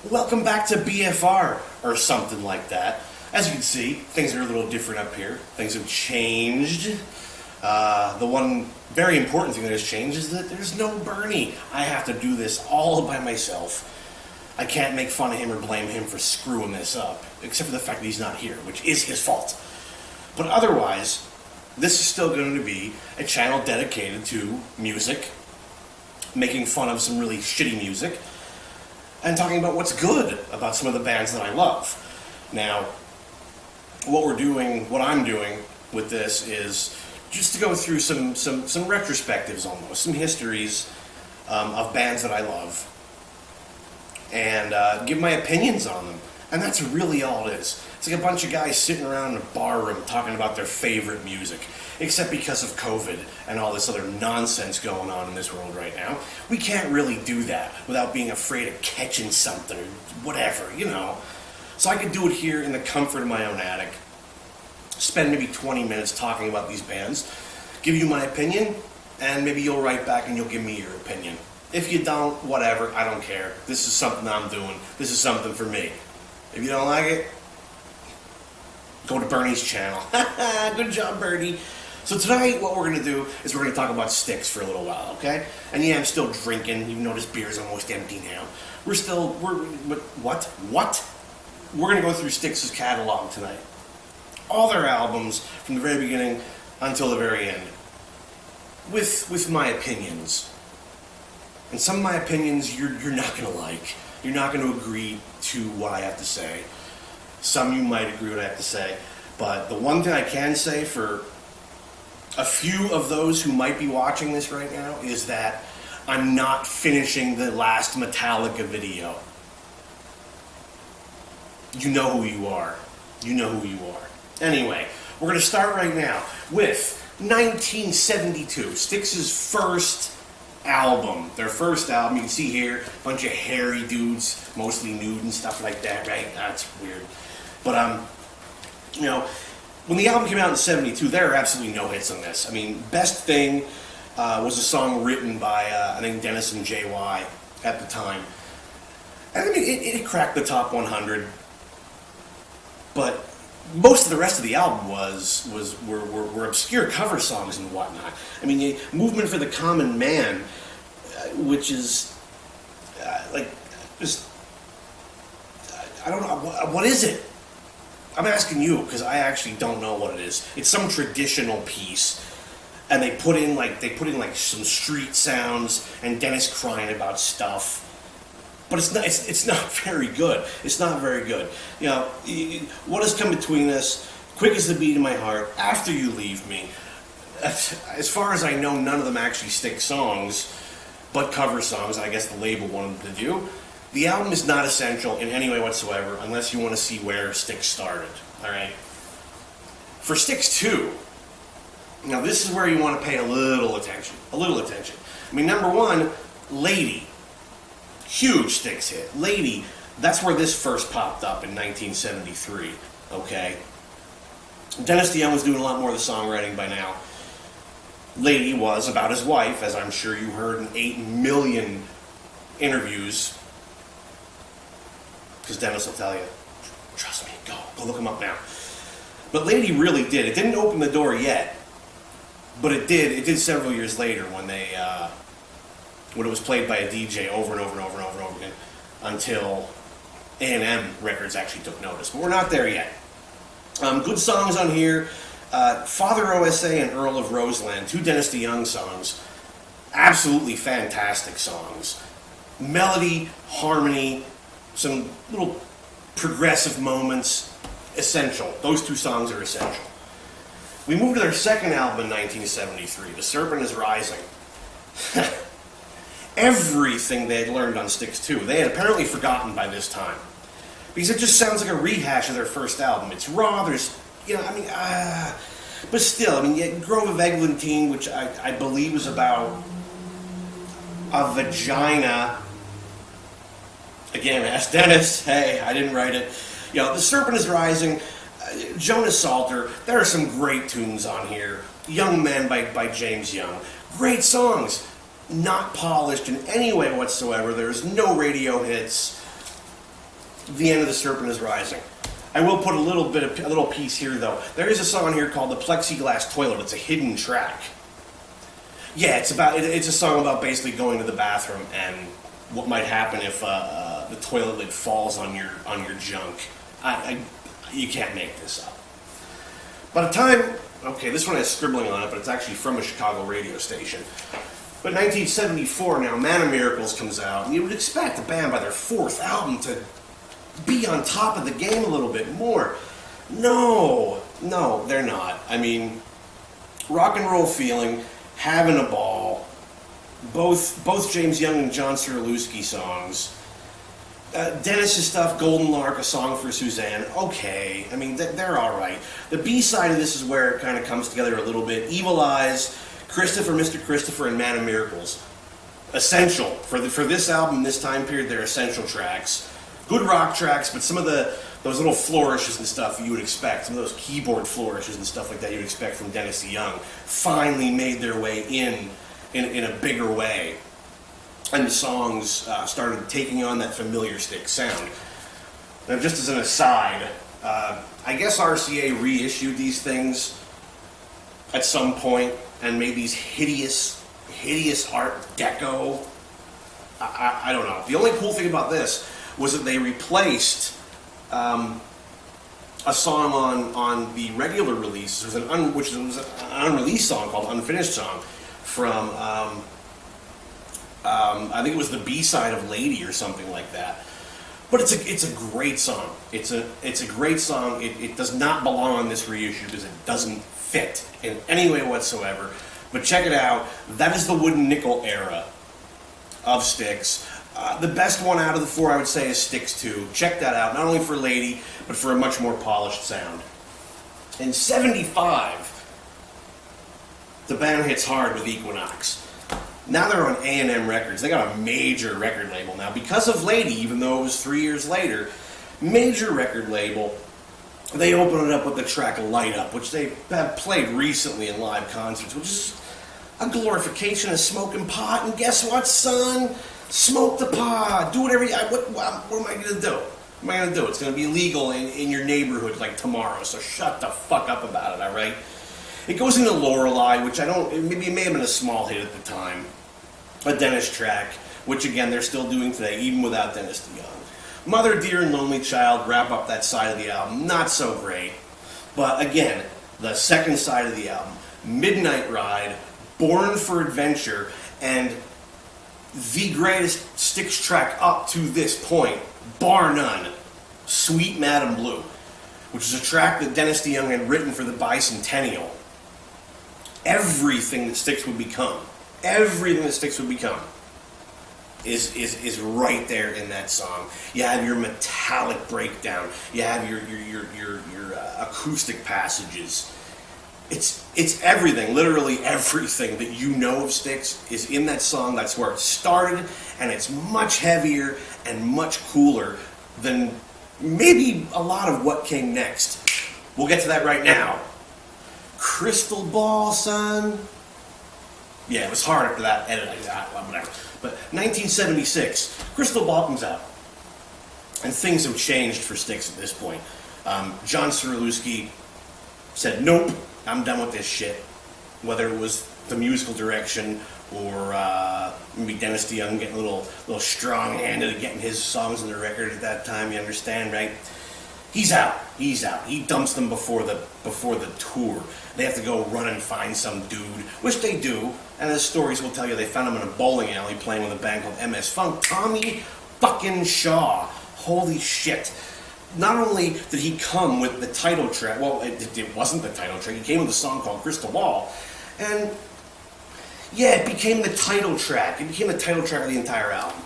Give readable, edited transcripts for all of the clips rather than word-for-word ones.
Welcome back to BFR, or something like that. As you can see, things are a little different up here. Things have changed. The one very important thing that has changed is that there's no Bernie. I have to do this all by myself. I can't make fun of him or blame him for screwing this up, except for the fact that he's not here, which is his fault. But otherwise, this is still going to be a channel dedicated to music, making fun of some really shitty music, and talking about what's good about some of the bands that I love. Now, what I'm doing with this is just to go through some retrospectives almost, some histories of bands that I love, and give my opinions on them. And that's really all it is. It's like a bunch of guys sitting around in a bar room talking about their favorite music. Except because of COVID and all this other nonsense going on in this world right now, we can't really do that without being afraid of catching something or whatever, you know. So I could do it here in the comfort of my own attic, spend maybe 20 minutes talking about these bands, give you my opinion, and maybe you'll write back and you'll give me your opinion. If you don't, whatever, I don't care. This is something I'm doing. This is something for me. If you don't like it, go to Bernie's channel. Good job, Bernie. So tonight, what we're going to do is we're going to talk about Styx for a little while, okay? And yeah, I'm still drinking, even though this beer's almost empty now. What? We're going to go through Styx's catalog tonight. All their albums, from the very beginning until the very end. With my opinions. And some of my opinions you're not going to like. You're not going to agree to what I have to say. Some you might agree with what I have to say. But the one thing I can say for a few of those who might be watching this right now is that I'm not finishing the last Metallica video. You know who you are. You know who you are. Anyway, we're going to start right now with 1972, Styx's first album. Their first album, you can see here, a bunch of hairy dudes, mostly nude and stuff like that, right? That's weird. But, you know, when the album came out in 72, there are absolutely no hits on this. I mean, Best Thing was a song written by, I think, Dennis and J.Y. at the time. And I mean, it cracked the top 100. But most of the rest of the album were obscure cover songs and whatnot. I mean, Movement for the Common Man, which is I don't know, what is it? I'm asking you because I actually don't know what it is. It's some traditional piece, and they put in like some street sounds and Dennis crying about stuff. But it's not very good. It's not very good. You know, What Has Come Between Us, Quick as the Beat in My Heart, After You Leave Me. As far as I know, none of them actually stick songs, but cover songs. I guess the label wanted them to do. The album is not essential in any way whatsoever, unless you want to see where Styx started. All right. For Styx 2, now this is where you want to pay a little attention. A little attention. I mean, number one, Lady. Huge Styx hit. Lady, that's where this first popped up in 1973, okay? Dennis DeYoung was doing a lot more of the songwriting by now. Lady was about his wife, as I'm sure you heard in 8 million interviews. Because Dennis will tell you, trust me, go look him up now. But Lady really did. It didn't open the door yet, but it did. It did several years later when when it was played by a DJ over and over and over and over and over again until A&M Records actually took notice. But we're not there yet. Good songs on here. Father OSA and Earl of Roseland, 2 Dennis DeYoung songs. Absolutely fantastic songs. Melody, harmony, some little progressive moments. Essential. Those 2 songs are essential. We moved to their second album in 1973, The Serpent is Rising. Everything they had learned on Styx 2, they had apparently forgotten by this time. Because it just sounds like a rehash of their first album. It's raw, there's, but still, Grove of Eglantine, which I believe was about a vagina. Again, ask Dennis, hey, I didn't write it. The Serpent is Rising, Jonas Salter, there are some great tunes on here. Young Men by James Young. Great songs. Not polished in any way whatsoever. There's no radio hits. The End of the Serpent is Rising. I will put a little piece here though. There is a song here called The Plexiglass Toilet. It's a hidden track. Yeah, it's a song about basically going to the bathroom and what might happen if the toilet lid falls on your junk. You can't make this up. By the time, okay, this one has scribbling on it, but it's actually from a Chicago radio station. But 1974 now, Man of Miracles comes out, and you would expect a band by their fourth album to be on top of the game a little bit more. No, they're not. I mean, Rock and Roll Feeling, Having a Ball, both James Young and John Sirulewski songs. Dennis's stuff, Golden Lark, A Song for Suzanne, okay. I mean, they're all right. The B-side of this is where it kind of comes together a little bit. Evil Eyes, Christopher, Mr. Christopher, and Man of Miracles. Essential. For this album, this time period, they're essential tracks. Good rock tracks, but some of those little flourishes and stuff you would expect, some of those keyboard flourishes and stuff like that you would expect from Dennis DeYoung, finally made their way in a bigger way. And the songs started taking on that familiar Styx sound. Now, just as an aside, I guess RCA reissued these things at some point and made these hideous Art Deco. I don't know. The only cool thing about this was that they replaced a song on the regular release, which was an unreleased song called Unfinished Song from, I think it was the B-side of Lady or something like that. But it's a great song. It's a great song. It does not belong on this reissue because it doesn't fit in any way whatsoever. But check it out. That is the Wooden Nickel era of Styx. The best one out of the four, I would say, is Styx 2. Check that out, not only for Lady, but for a much more polished sound. In 75, the band hits hard with Equinox. Now they're on A&M Records. They got a major record label now. Because of Lady, even though it was 3 years later, major record label. They open it up with the track Light Up, which they have played recently in live concerts, which is a glorification of smoking pot. And guess what, son? Smoke the pot. Do whatever you... What am I going to do? What am I going to do? It's going to be legal in your neighborhood like tomorrow, so shut the fuck up about it, all right? It goes into Lorelei, which maybe it may have been a small hit at the time. A Dennis track, which again, they're still doing today, even without Dennis DeYoung. Mother, Dear, and Lonely Child wrap up that side of the album. Not so great. But again, the second side of the album, Midnight Ride, Born for Adventure, and the greatest Styx track up to this point, bar none, Sweet Madam Blue, which is a track that Dennis DeYoung had written for the bicentennial. Everything that Styx would become is right there in that song. You have your metallic breakdown. You have your acoustic passages. It's everything, literally everything that you know of Styx is in that song. That's where it started, and it's much heavier and much cooler than maybe a lot of what came next. We'll get to that right now. Crystal Ball, son. Yeah, it was hard after that edit. Whatever. But 1976, Crystal Ball comes out, and things have changed for Styx at this point. John Sirulewski said, "Nope, I'm done with this shit." Whether it was the musical direction or maybe Dennis DeYoung getting a little strong-handed at getting his songs on the record at that time, you understand, right? He's out. He dumps them before the tour. They have to go run and find some dude, which they do. And as stories will tell you, they found him in a bowling alley playing with a band called MS Funk. Tommy fucking Shaw. Holy shit. Not only did he come with the title track, well, it wasn't the title track. He came with a song called Crystal Ball. And yeah, it became the title track. It became the title track of the entire album.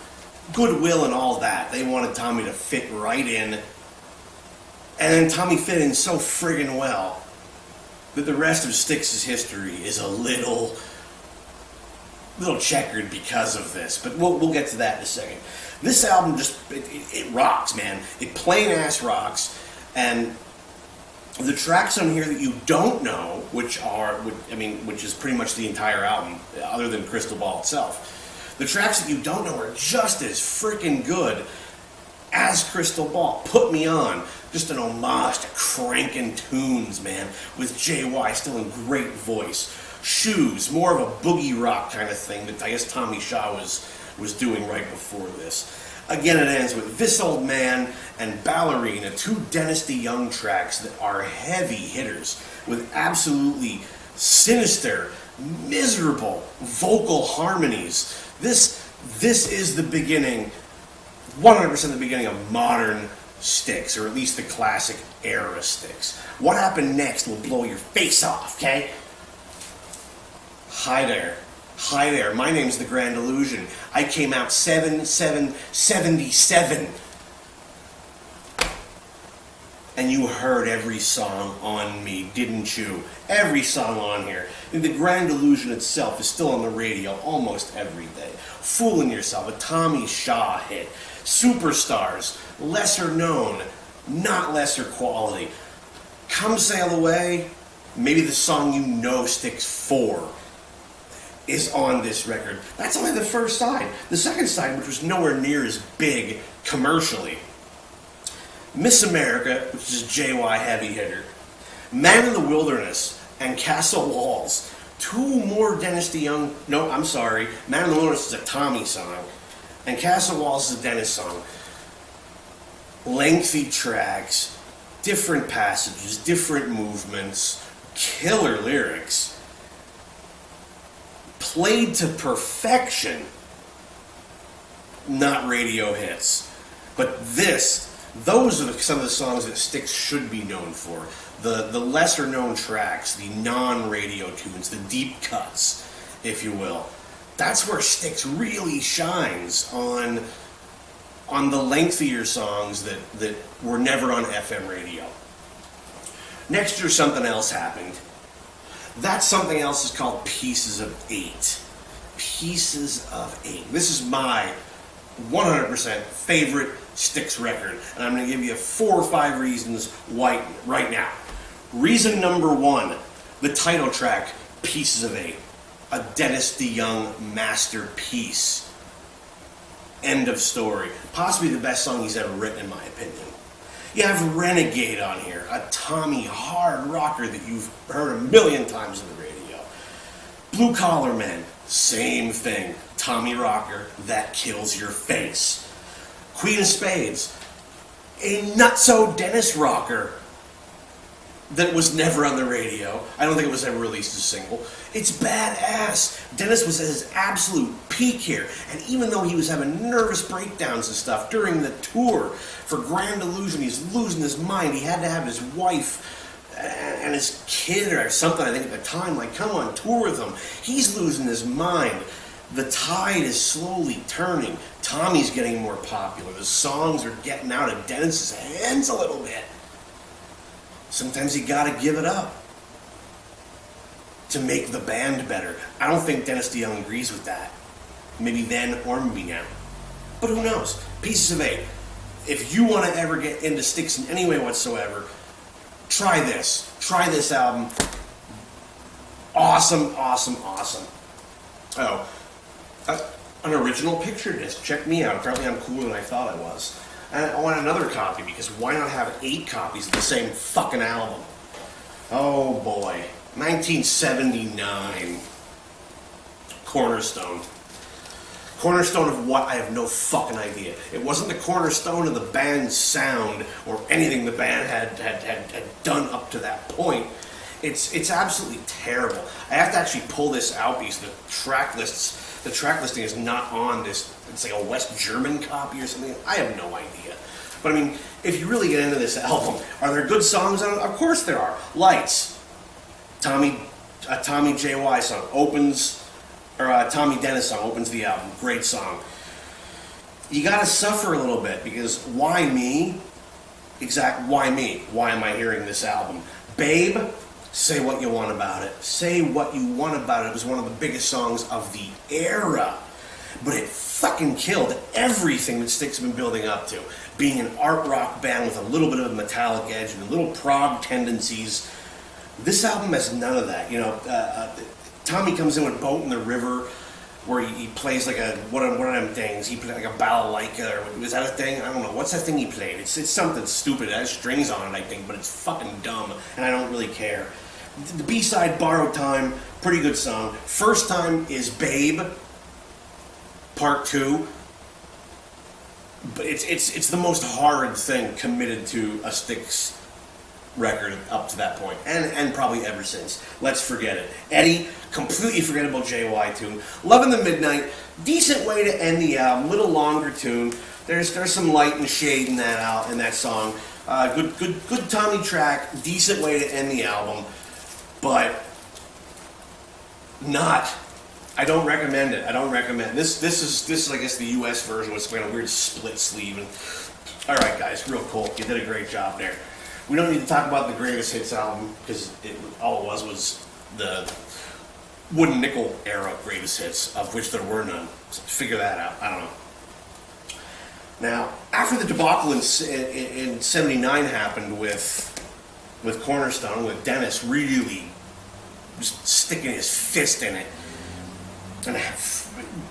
Goodwill and all that. They wanted Tommy to fit right in. And then Tommy fit in so friggin' well that the rest of Styx's history is a little checkered because of this. But we'll get to that in a second. This album just, it rocks, man. It plain ass rocks. And the tracks on here that you don't know, which is pretty much the entire album, other than Crystal Ball itself. The tracks that you don't know are just as freaking good. As Crystal Ball, Put Me On, just an homage to cranking tunes, man, with JY still in great voice. Shoes, more of a boogie rock kind of thing that I guess Tommy Shaw was doing right before this. Again, it ends with This Old Man and Ballerina, two Dennis DeYoung tracks that are heavy hitters with absolutely sinister, miserable vocal harmonies. This is the beginning, 100% the beginning of modern Styx, or at least the classic era Styx. What happened next will blow your face off, okay? Hi there. Hi there. My name's The Grand Illusion. I came out 77. And you heard every song on me, didn't you? Every song on here. And The Grand Illusion itself is still on the radio almost every day. Fooling Yourself, a Tommy Shaw hit. Superstars, lesser known, not lesser quality. Come Sail Away, maybe the song you know Styx for, is on this record. That's only the first side. The second side, which was nowhere near as big commercially, Miss America, which is a JY heavy hitter, Man in the Wilderness, and Castle Walls. Two more Dennis DeYoung. No, I'm sorry. Man in the Wilderness is a Tommy song, and Castle Walls is a Dennis song. Lengthy tracks, different passages, different movements, killer lyrics, played to perfection. Not radio hits, but those are some of the songs that Styx should be known for. The lesser known tracks, the non-radio tunes, the deep cuts, if you will. That's where Styx really shines on the lengthier songs that were never on FM radio. Next year something else happened. That something else is called Pieces of 8. Pieces of 8. This is my 100% favorite Styx record, and I'm going to give you 4 or 5 reasons why right now. Reason number 1, the title track, Pieces of 8, a Dennis DeYoung masterpiece. End of story. Possibly the best song he's ever written, in my opinion. You have Renegade on here, a Tommy hard rocker that you've heard a million times on the radio. Blue Collar Men, same thing. Tommy rocker that kills your face. Queen of Spades, a nutso-Dennis rocker that was never on the radio. I don't think it was ever released as a single. It's badass. Dennis was at his absolute peak here, and even though he was having nervous breakdowns and stuff during the tour for Grand Illusion, he's losing his mind. He had to have his wife and his kid or something, I think at the time, like, come on, tour with him. He's losing his mind. The tide is slowly turning. Tommy's getting more popular. The songs are getting out of Dennis's hands a little bit. Sometimes you gotta give it up to make the band better. I don't think Dennis DeYoung agrees with that. Maybe then or maybe now. But who knows? Pieces of 8. If you want to ever get into Styx in any way whatsoever, try this. Try this album. Awesome, awesome, awesome. Oh, an original picture disc. Check me out. Apparently I'm cooler than I thought I was. And I want another copy, because why not have 8 copies of the same fucking album? Oh boy. 1979. Cornerstone. Cornerstone of what? I have no fucking idea. It wasn't the cornerstone of the band's sound or anything the band had done up to that point. It's absolutely terrible. I have to actually pull this out because the track listing is not on this. It's like a West German copy or something. I have no idea. But I mean, if you really get into this album, are there good songs on it? Of course there are. Lights. A Tommy JY song opens, or a Tommy Dennis song opens the album. Great song. You gotta suffer a little bit, because why me? Why me? Why am I hearing this album? Babe, say what you want about it. Say what you want about it. It was one of the biggest songs of the era. But it fucking killed everything that Styx has been building up to. Being an art rock band with a little bit of a metallic edge and a little prog tendencies. This album has none of that. You know, Tommy comes in with Boat in the River. where he plays like one of them things. He played like a balalaika, or was that a thing? I don't know. What's that thing he played? It's something stupid. It has strings on it, I think, but it's fucking dumb, and I don't really care. The B-side, Borrowed Time, pretty good song. First Time is Babe, Part 2. But it's the most horrid thing committed to a Styx record up to that point, and probably ever since. Let's forget it. Eddie, completely forgettable JY tune. Love in the Midnight, decent way to end the album. Little longer tune. There's some light and shade in that song. Good Tommy track. Decent way to end the album, but not. I don't recommend it. I don't recommend this. This is I guess the U.S. version with some kind of weird split sleeve. And all right, guys, real cool. You did a great job there. We don't need to talk about the greatest hits album because all it was the wooden nickel era greatest hits, of which there were none. So figure that out. I don't know. Now, after the debacle in '79 happened with Cornerstone, with Dennis really just sticking his fist in it and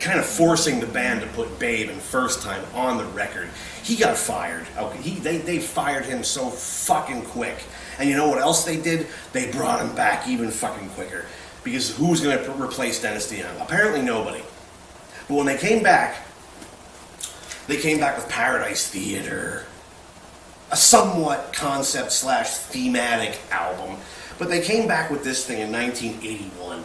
kind of forcing the band to put Babe and First Time on the record, he got fired. Okay, they fired him so fucking quick. And you know what else they did? They brought him back even fucking quicker. Because who's going to replace Dennis DeYoung? Apparently nobody. But when they came back with Paradise Theater, a somewhat concept/thematic album. But they came back with this thing in 1981.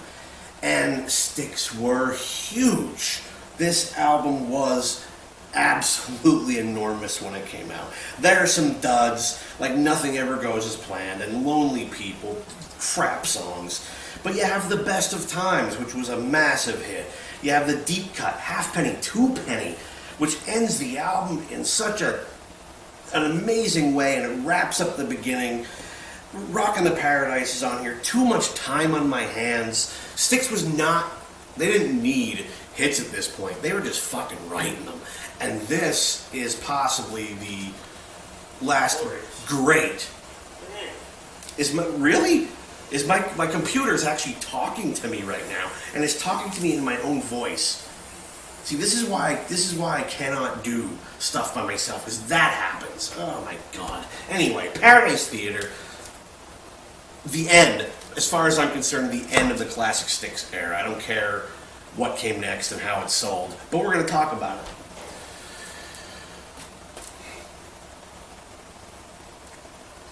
And Styx were huge. This album was absolutely enormous when it came out. There are some duds, like Nothing Ever Goes as Planned and Lonely People, crap songs. But you have The Best of Times, which was a massive hit. You have the deep cut, Halfpenny, Two Penny, which ends the album in such an amazing way, and it wraps up the beginning. Rockin' the Paradise is on here. Too Much Time on My Hands. Styx was not, they didn't need hits at this point. They were just fucking writing them. And this is possibly the last great. My computer is actually talking to me right now, and it's talking to me in my own voice. See, this is why I cannot do stuff by myself, because that happens. Oh my god. Anyway, Paradise Theater, the end, as far as I'm concerned, the end of the classic Styx era. I don't care what came next and how it sold, but we're going to talk about it.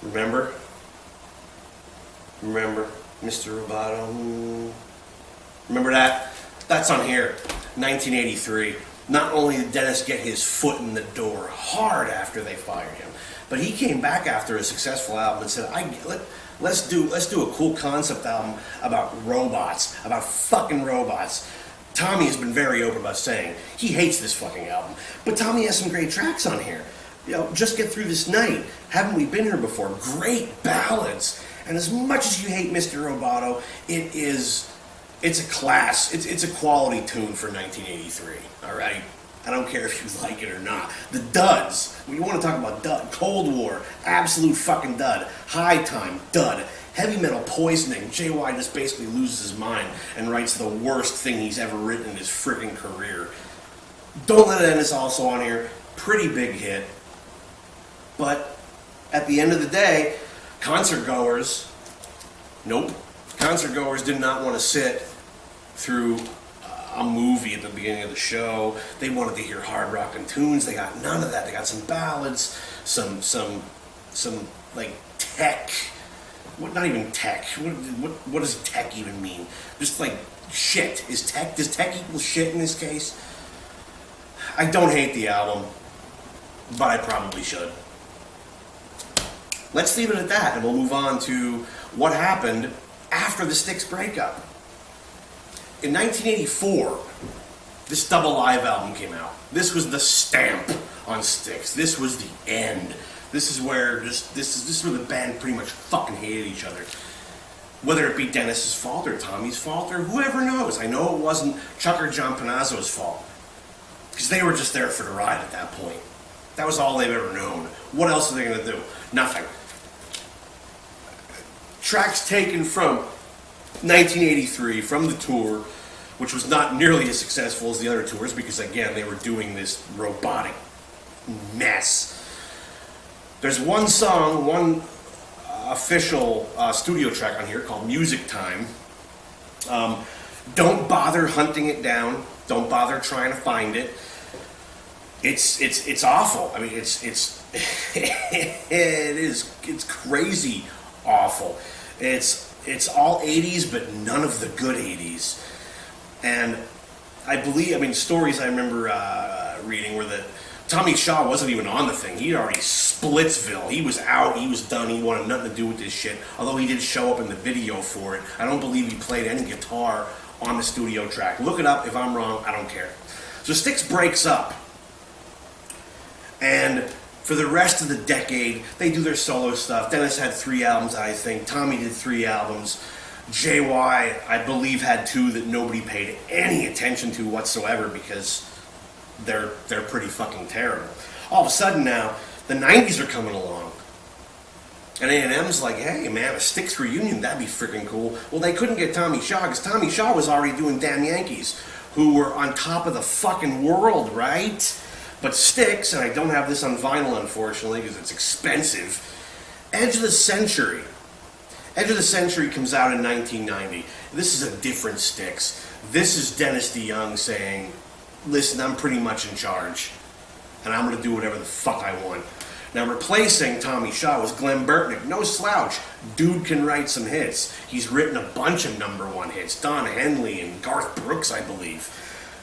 Remember, Mr. Roboto? Remember that? That's on here, 1983. Not only did Dennis get his foot in the door hard after they fired him, but he came back after a successful album and said, let's do a cool concept album about robots, about fucking robots. Tommy has been very open about saying he hates this fucking album, but Tommy has some great tracks on here. You know, Just Get Through This Night, Haven't We Been Here Before? Great ballads. And as much as you hate Mr. Roboto, it's a class. It's a quality tune for 1983. All right. I don't care if you like it or not. The duds. We want to talk about dud. Cold War, absolute fucking dud. High Time, dud. Heavy Metal Poisoning. JY just basically loses his mind and writes the worst thing he's ever written in his freaking career. Don't Let It End is also on here. Pretty big hit. But at the end of the day, concert goers did not want to sit through a movie at the beginning of the show. They wanted to hear hard rockin' tunes. They got none of that. They got some ballads, some like tech. Not even tech. What does tech even mean? Just like shit. Does tech equal shit in this case? I don't hate the album, but I probably should. Let's leave it at that, and we'll move on to what happened after the Styx breakup. In 1984, this double live album came out. This was the stamp on Styx. This was the end. This is where the band pretty much fucking hated each other. Whether it be Dennis's fault or Tommy's fault or whoever knows. I know it wasn't Chuck or John Panazzo's fault, because they were just there for the ride at that point. That was all they've ever known. What else are they going to do? Nothing. Tracks taken from 1983, from the tour. which was not nearly as successful as the other tours because, again, they were doing this robotic mess. There's one song, one official studio track on here called Music Time. Don't bother hunting it down. Don't bother trying to find it. It's awful. I mean, it's crazy awful. It's all 80s, but none of the good 80s. And stories I remember reading were that Tommy Shaw wasn't even on the thing. He'd already Splitsville. He was out. He was done. He wanted nothing to do with this shit. Although he did show up in the video for it. I don't believe he played any guitar on the studio track. Look it up. If I'm wrong, I don't care. So Styx breaks up. And for the rest of the decade, they do their solo stuff. Dennis had 3 albums, I think. Tommy did 3 albums. JY, I believe, had 2 that nobody paid any attention to whatsoever because they're pretty fucking terrible. All of a sudden now, the 90s are coming along. And A&M's like, hey man, a Styx reunion, that'd be freaking cool. Well, they couldn't get Tommy Shaw because Tommy Shaw was already doing Damn Yankees, who were on top of the fucking world, right? But Styx, and I don't have this on vinyl unfortunately because it's expensive, Edge of the Century. Edge of the Century comes out in 1990. This is a different Styx. This is Dennis DeYoung saying, listen, I'm pretty much in charge, and I'm going to do whatever the fuck I want. Now, replacing Tommy Shaw was Glenn Burtnick. No slouch. Dude can write some hits. He's written a bunch of #1 hits. Don Henley and Garth Brooks, I believe.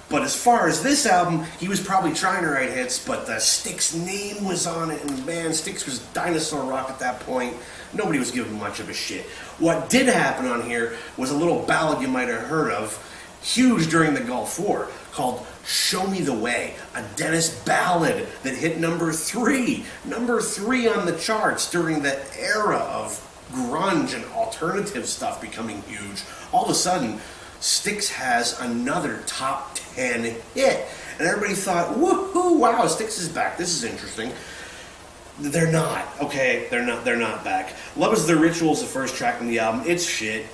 But as far as this album, he was probably trying to write hits, but the Styx name was on it, and man, Styx was dinosaur rock at that point. Nobody was giving much of a shit. What did happen on here was a little ballad you might have heard of, huge during the Gulf War, called Show Me the Way, a Dennis ballad that hit number 3 on the charts during the era of grunge and alternative stuff becoming huge. All of a sudden, Styx has another top 10 hit, and everybody thought, woohoo, wow, Styx is back, this is interesting. They're not, okay, they're not back. Love Is the Ritual is the first track on the album. It's shit.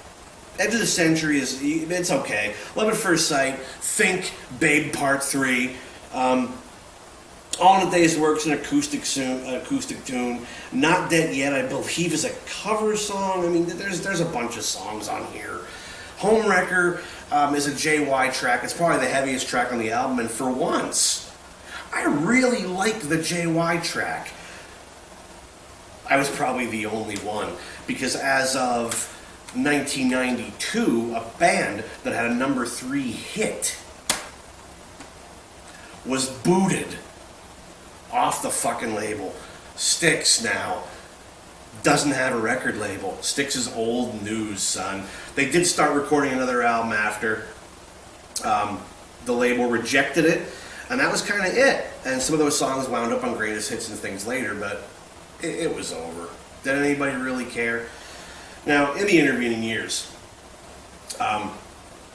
Edge of the Century it's okay. Love at First Sight, Think, Babe Part 3. All in a Day's Work's an acoustic tune. Not Dead Yet, I believe, is a cover song. I mean, there's a bunch of songs on here. Homewrecker is a JY track. It's probably the heaviest track on the album, and for once, I really like the JY track. I was probably the only one, because as of 1992, a band that had a number 3 hit was booted off the fucking label. Styx now doesn't have a record label. Styx is old news, son. They did start recording another album after. The label rejected it, and that was kind of it. And some of those songs wound up on greatest hits and things later, but it was over. Did anybody really care? Now, in the intervening years,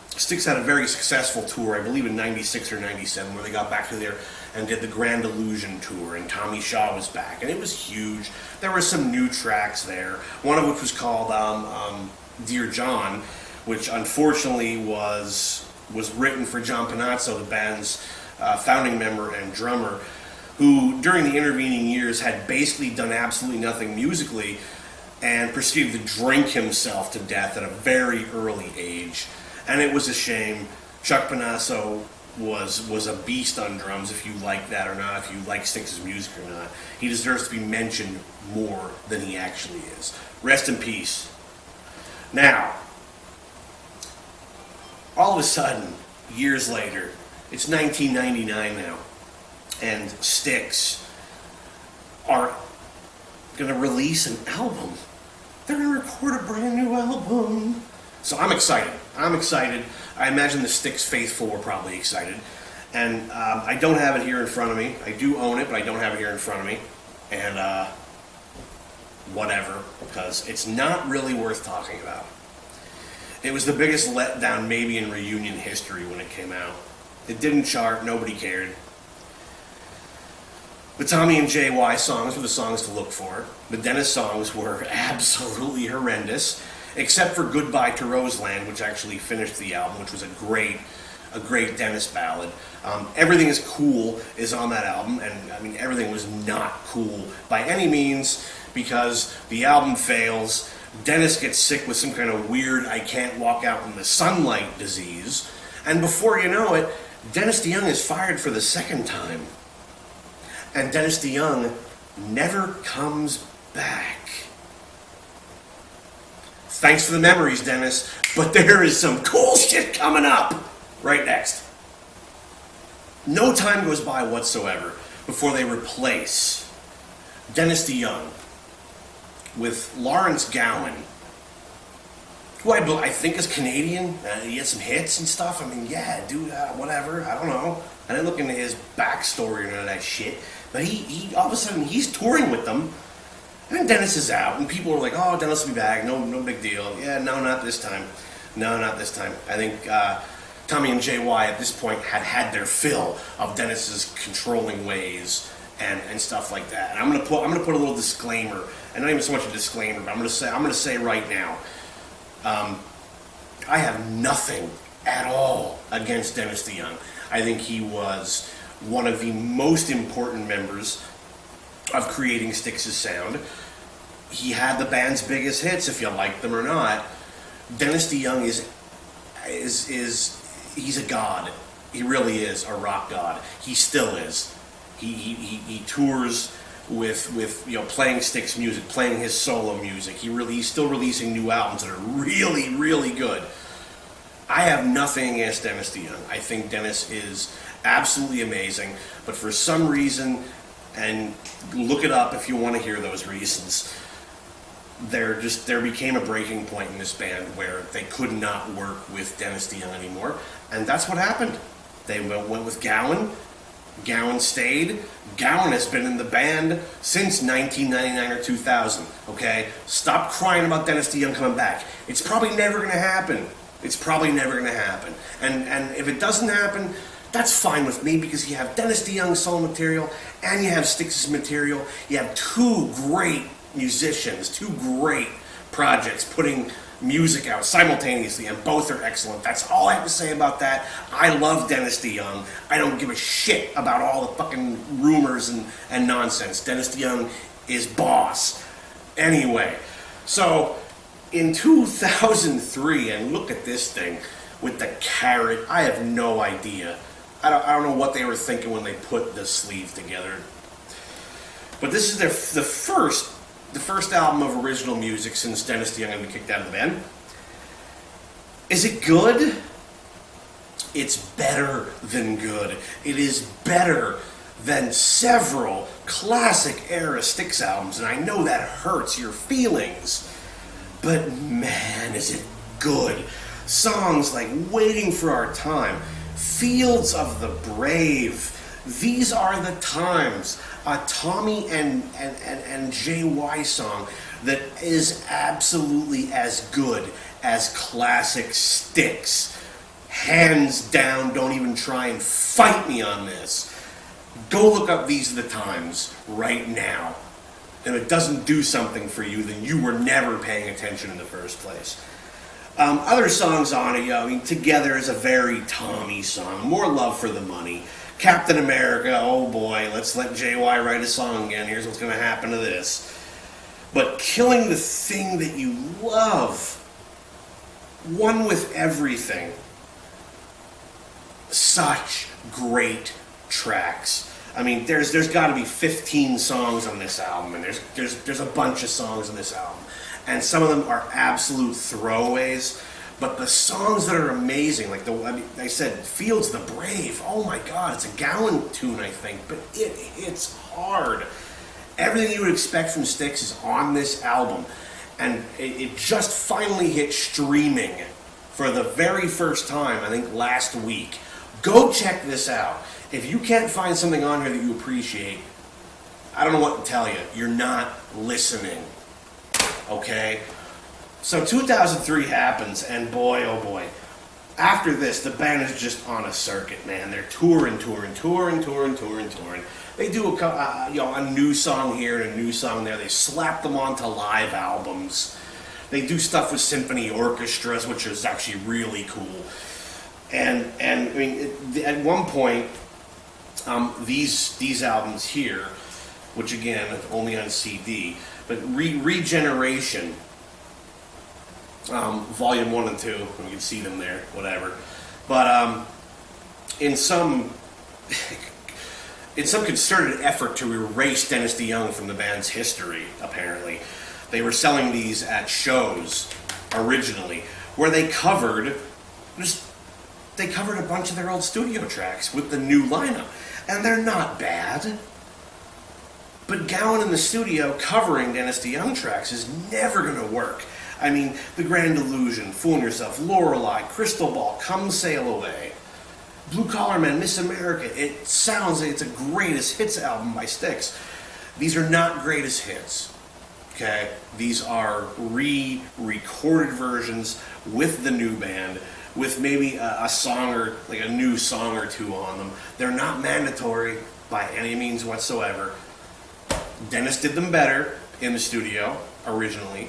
Styx had a very successful tour, I believe in 96 or 97, where they got back to there and did the Grand Illusion tour, and Tommy Shaw was back, and it was huge. There were some new tracks there, one of which was called Dear John, which unfortunately was written for John Panazzo, the band's founding member and drummer, who during the intervening years had basically done absolutely nothing musically and proceeded to drink himself to death at a very early age. And it was a shame. Chuck Panazzo was a beast on drums, if you like that or not, if you like Styx's music or not. He deserves to be mentioned more than he actually is. Rest in peace. Now, all of a sudden, years later, it's 1999 now, and Styx are going to release an album. They're going to record a brand new album. So I'm excited. I imagine the Styx faithful were probably excited. And I don't have it here in front of me. I do own it, but I don't have it here in front of me. And whatever, because it's not really worth talking about. It was the biggest letdown maybe in reunion history when it came out. It didn't chart, nobody cared. The Tommy and JY songs were the songs to look for. The Dennis songs were absolutely horrendous. except for Goodbye to Roseland, which actually finished the album, which was a great Dennis ballad. Everything is Cool is on that album, and I mean everything was not cool by any means because the album fails. Dennis gets sick with some kind of weird I can't walk out in the sunlight disease, and before you know it, Dennis DeYoung is fired for the second time. And Dennis DeYoung never comes back. Thanks for the memories, Dennis, but there is some cool shit coming up right next. No time goes by whatsoever before they replace Dennis DeYoung with Lawrence Gowan, who I think is Canadian. He had some hits and stuff. I mean, yeah, dude, whatever. I don't know. I didn't look into his backstory or none of that shit. But he all of a sudden, he's touring with them. And then Dennis is out. And people are like, oh, Dennis will be back. No big deal. Yeah, no, not this time. No, not this time. I think Tommy and JY at this point had their fill of Dennis's controlling ways and stuff like that. And I'm gonna put a little disclaimer, and not even so much a disclaimer, but I'm gonna say right now, I have nothing at all against Dennis DeYoung. I think he was one of the most important members of creating Styx's sound. He had the band's biggest hits, if you like them or not. Dennis DeYoung he's a god. He really is a rock god. He still is. He tours with playing Styx music, playing his solo music. He's still releasing new albums that are really, really good. I have nothing against Dennis DeYoung. I think Dennis is absolutely amazing, but for some reason, and look it up if you want to hear those reasons, there became a breaking point in this band where they could not work with Dennis DeYoung anymore, and that's what happened. They went with Gowan. Gowan stayed. Gowan has been in the band since 1999 or 2000. Okay, stop crying about Dennis DeYoung coming back. It's probably never going to happen. And if it doesn't happen, that's fine with me because you have Dennis DeYoung solo material and you have Styx's material. You have two great musicians, two great projects putting music out simultaneously, and both are excellent. That's all I have to say about that. I love Dennis DeYoung. I don't give a shit about all the fucking rumors and nonsense. Dennis DeYoung is boss. Anyway, so in 2003, and look at this thing with the carrot. I have no idea. I don't know what they were thinking when they put the sleeve together. But this is the first album of original music since Dennis DeYoung had been kicked out of the band. Is it good? It's better than good. It is better than several classic era Styx albums, and I know that hurts your feelings, but man, is it good. Songs like Waiting for Our Time, Fields of the Brave, These Are the Times, a Tommy and JY song that is absolutely as good as classic Styx. Hands down, don't even try and fight me on this. Go look up These Are the Times right now. And if it doesn't do something for you, then you were never paying attention in the first place. Other songs on it, Together is a very Tommy song. More Love for the Money. Captain America, oh boy, let's let JY write a song again. Here's what's going to happen to this. But Killing the Thing That You Love, One with Everything. Such great tracks. I mean, there's got to be 15 songs on this album, and there's a bunch of songs on this album, and some of them are absolute throwaways. But the songs that are amazing, like I said, Fields of the Brave. Oh my God, it's a Gowan tune, I think, but it's hard. Everything you would expect from Styx is on this album, and it just finally hit streaming for the very first time, I think last week. Go check this out. If you can't find something on here that you appreciate, I don't know what to tell you. You're not listening. Okay? So 2003 happens, and boy, oh boy. After this, the band is just on a circuit, man. They're touring. They do a new song here and a new song there. They slap them onto live albums. They do stuff with symphony orchestras, which is actually really cool. And I mean, at one point, these albums here, which again only on CD, but Regeneration, Volume 1 and 2, you can see them there, whatever. But in some concerted effort to erase Dennis DeYoung from the band's history, apparently, they were selling these at shows originally, where they covered a bunch of their old studio tracks with the new lineup, and they're not bad. But Gowan in the studio covering Dennis DeYoung tracks is never going to work. I mean, The Grand Illusion, Fooling Yourself, Lorelei, Crystal Ball, Come Sail Away, Blue Collar Man, Miss America. It sounds like it's a greatest hits album by Styx. These are not greatest hits. Okay? These are re-recorded versions with the new band, with maybe a song or like a new song or two on them. They're not mandatory by any means whatsoever. Dennis did them better in the studio originally.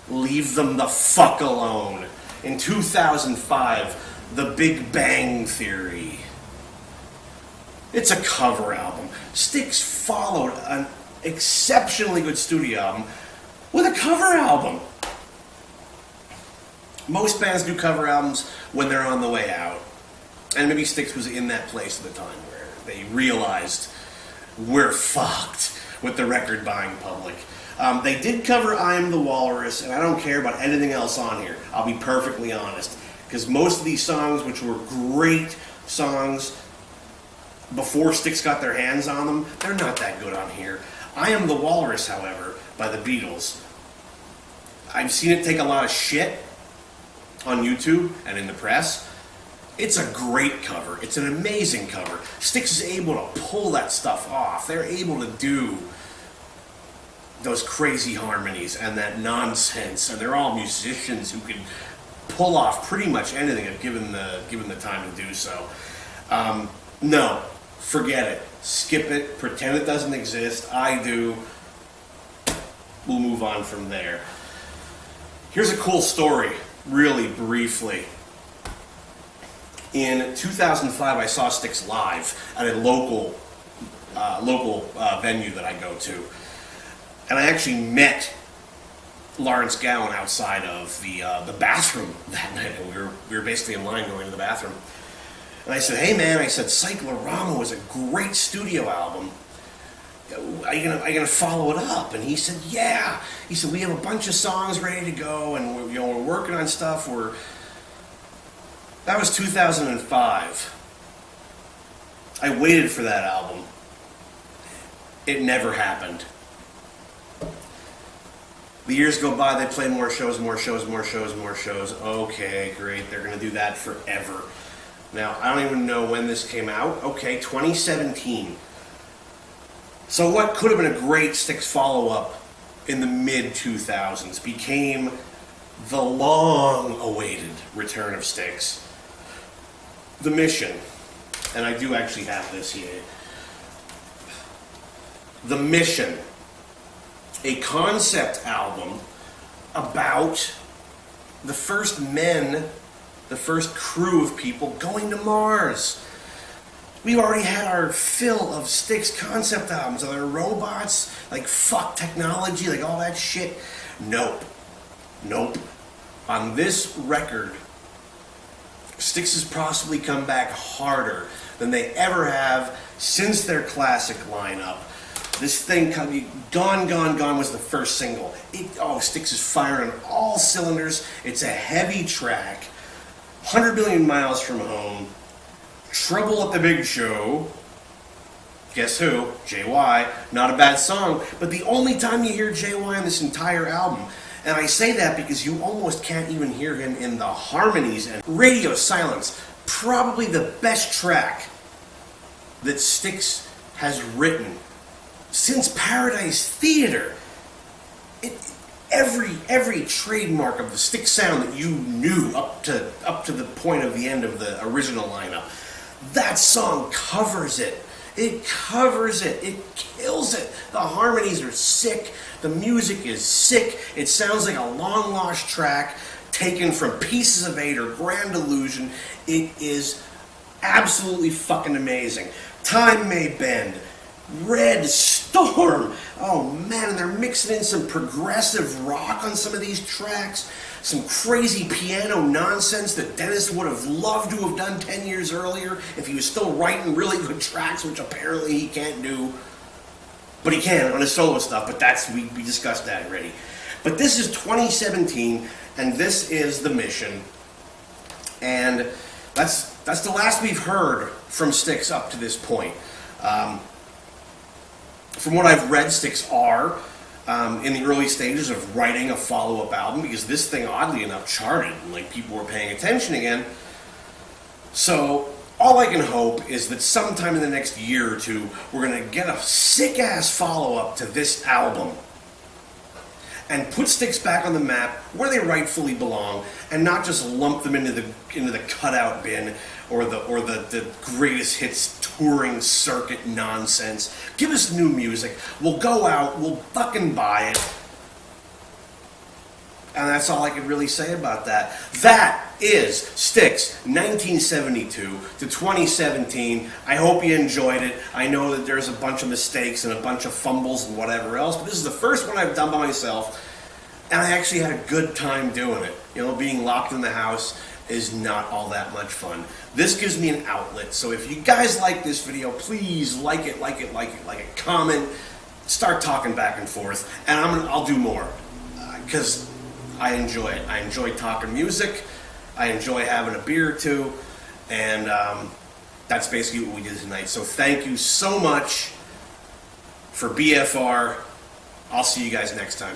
Leave them the fuck alone. In 2005, The Big Bang Theory. It's a cover album. Styx followed an exceptionally good studio album with a cover album. Most bands do cover albums when they're on the way out. And maybe Styx was in that place at the time where they realized we're fucked with the record buying public. They did cover I Am the Walrus, and I don't care about anything else on here. I'll be perfectly honest. Because most of these songs, which were great songs before Styx got their hands on them, they're not that good on here. I Am the Walrus, however, by the Beatles, I've seen it take a lot of shit on YouTube and in the press. It's a great cover. It's an amazing cover. Styx is able to pull that stuff off. They're able to do those crazy harmonies and that nonsense, and they're all musicians who can pull off pretty much anything if given the time to do so. No, forget it. Skip it. Pretend it doesn't exist. I do. We'll move on from there. Here's a cool story, really briefly. In 2005, I saw Styx live at a local venue that I go to. And I actually met Lawrence Gowan outside of the bathroom that night. And we were basically in line going to the bathroom. And I said, "Hey man," I said, "Cyclorama was a great studio album. Are you gonna follow it up?" And he said, "Yeah." He said, "We have a bunch of songs ready to go, and we're working on stuff. That was 2005. I waited for that album. It never happened. The years go by, they play more shows. Okay, great, they're going to do that forever. Now, I don't even know when this came out. Okay, 2017. So what could have been a great Styx follow-up in the mid-2000s became the long-awaited return of Styx. The Mission. And I do actually have this here. The Mission. A concept album about the first men, the first crew of people going to Mars. We've already had our fill of Styx concept albums. Are there robots? Like, fuck technology? Like, all that shit? Nope. On this record, Styx has possibly come back harder than they ever have since their classic lineup. This thing, Gone was the first single. Styx is firing on all cylinders. It's a heavy track. 100 Million Miles from Home. Trouble at the Big Show. Guess who? JY. Not a bad song, but the only time you hear JY on this entire album, and I say that because you almost can't even hear him in the harmonies. And Radio Silence, probably the best track that Styx has written since Paradise Theater. Every trademark of the Styx sound that you knew up to the point of the end of the original lineup, that song covers it. It covers it. It kills it. The harmonies are sick. The music is sick. It sounds like a long lost track taken from Pieces of Eight or Grand Illusion. It is absolutely fucking amazing. Time May Bend, Red Storm. Oh man, and they're mixing in some progressive rock on some of these tracks. Some crazy piano nonsense that Dennis would have loved to have done 10 years earlier if he was still writing really good tracks, which apparently he can't do. But he can on his solo stuff, but we discussed that already. But this is 2017, and this is The Mission. And that's the last we've heard from Styx up to this point. From what I've read, Styx are in the early stages of writing a follow-up album, because this thing, oddly enough, charted, and like people were paying attention again. So all I can hope is that sometime in the next year or two, we're going to get a sick-ass follow-up to this album and put Styx back on the map where they rightfully belong, and not just lump them into the cutout bin or the greatest hits touring circuit nonsense. Give us new music. We'll go out. We'll fucking buy it. And that's all I can really say about that. That is Styx, 1972 to 2017. I hope you enjoyed it. I know that there's a bunch of mistakes and a bunch of fumbles and whatever else, but this is the first one I've done by myself, and I actually had a good time doing it. You know, being locked in the house is not all that much fun. This gives me an outlet, so if you guys like this video, please like it, comment, start talking back and forth, and I'll do more, because I enjoy it. I enjoy talking music. I enjoy having a beer or two. And that's basically what we did tonight. So thank you so much for BFR. I'll see you guys next time.